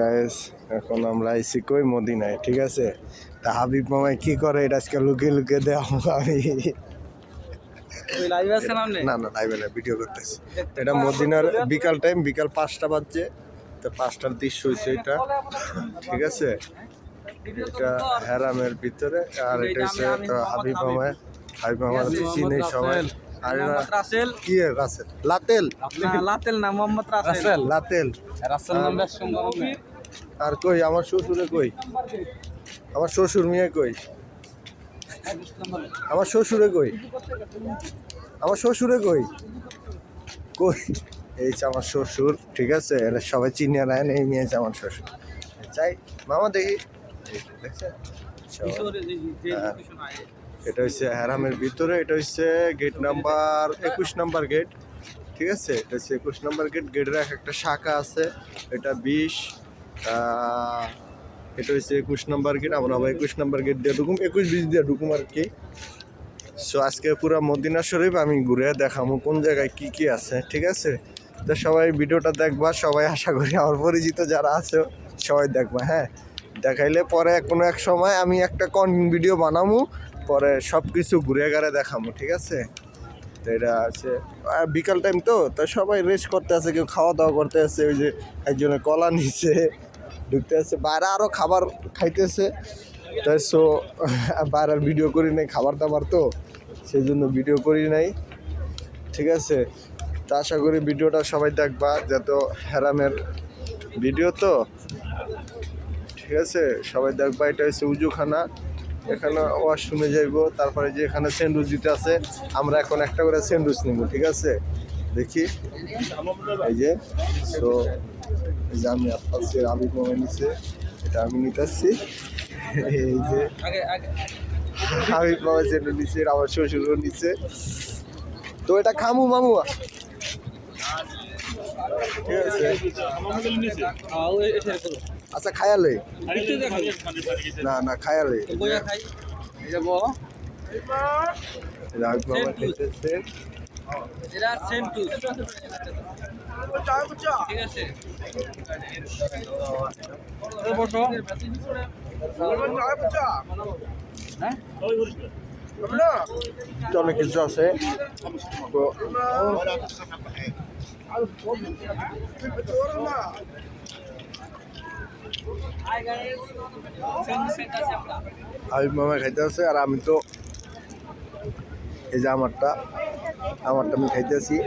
Guys এখন আমরা আইসি কই মদিনায়, ঠিক আছে। তা হাবিব মামাই কি করে এটা আজকে লুকিয়ে লুকিয়ে দেওয়া আমি না না লাইভে না, ভিডিও করতেছি। এটা মদিনার বিকাল টাইম, বিকাল 5টা বাজছে। তো 5টার দৃশ্য হয়েছে এটা, ঠিক আছে। এটা হেরামের ভিতরে, আর এটা হচ্ছে তো হাবিব মামা। হাবিব মামা চিনে সবাই। আর রাসেল কি রাসেল লাতেল লাতেল না মোহাম্মদ রাসেল লাতেল রাসেল নাম বেশ সুন্দর। আর কই আমার শ্বশুরে কই, আমার শ্বশুর মেয়ে কই, আমার শ্বশুরে কই, আমার শ্বশুরে কই কই এই যে আমার শ্বশুর, ঠিক আছে। এরা সবাই চিনিয়ে নেন, এই মেয়ে আমার শ্বশুর। চাই মামা দেখি, দেখছেন। এটা হচ্ছে হেরামের ভিতরে, এটা হচ্ছে গেট নাম্বার 21 নাম্বার গেট, ঠিক আছে। এটা হচ্ছে 21 নাম্বার গেট। গেটের একটা শাখা আছে, এটা 20। এটা হচ্ছে 21 নাম্বার গেট। আমরা আবার 21 নাম্বার গেট দিয়ে ঢুকুম, 21-20 দিয়ে ঢুকুম আর কি। সো আজকে পুরো মদিনা শরীফ আমি ঘুরে দেখাবো কোন জায়গায় কি কি আছে, ঠিক আছে। তো সবাই ভিডিওটা দেখবা, সবাই আশা করি আমার পরিচিত যারা আছে সবাই দেখবা, হ্যাঁ। দেখাইলে পরে কোনো এক সময় আমি একটা কন্টেন্ট ভিডিও বানাবো, পরে সব কিছু ঘুরে ঘাড়ে দেখাবো, ঠিক আছে। তো এটা আছে বিকাল টাইম, তো তাই সবাই রেস্ট করতে আছে, কেউ খাওয়া দাওয়া করতে আছে। ওই যে একজনে কলা নিচ্ছে, ঢুকতে আছে, বাইরে আরও খাবার খাইতেছে। তাই সো বাইরে আর ভিডিও করি নাই, খাবার দাবার তো সেই জন্য ভিডিও করি নাই, ঠিক আছে। তা আশা করি ভিডিওটা সবাই দেখবা, যত হেরামের ভিডিও তো, ঠিক আছে। সবাই দেখবা। এটা হচ্ছে উজুখানা, এখানে ওয়াশরুমে যাইবো, তারপরে যে এখানে স্যান্ডউইচ দিতে আছে, আমরা এখন একটা করে স্যান্ডউইচ নিব, ঠিক আছে। দেখি এই যে, তো এই যে আমি আপনার আবির মামা নিচ্ছে, এটা আমি নিতেছি। এই যে আবির মামা স্যান্ডউইচ নিচ্ছে, আমার শ্বশুরও নিচ্ছে। তো এটা খামু মামু, ঠিক আছে। আচ্ছা খায়ালে না না খায়ালে অনেক কিছু আছে। তো আবিব মামা খাইতে আছে, আর আমি তো এই যে আমারটা আমি খাইতে আছি।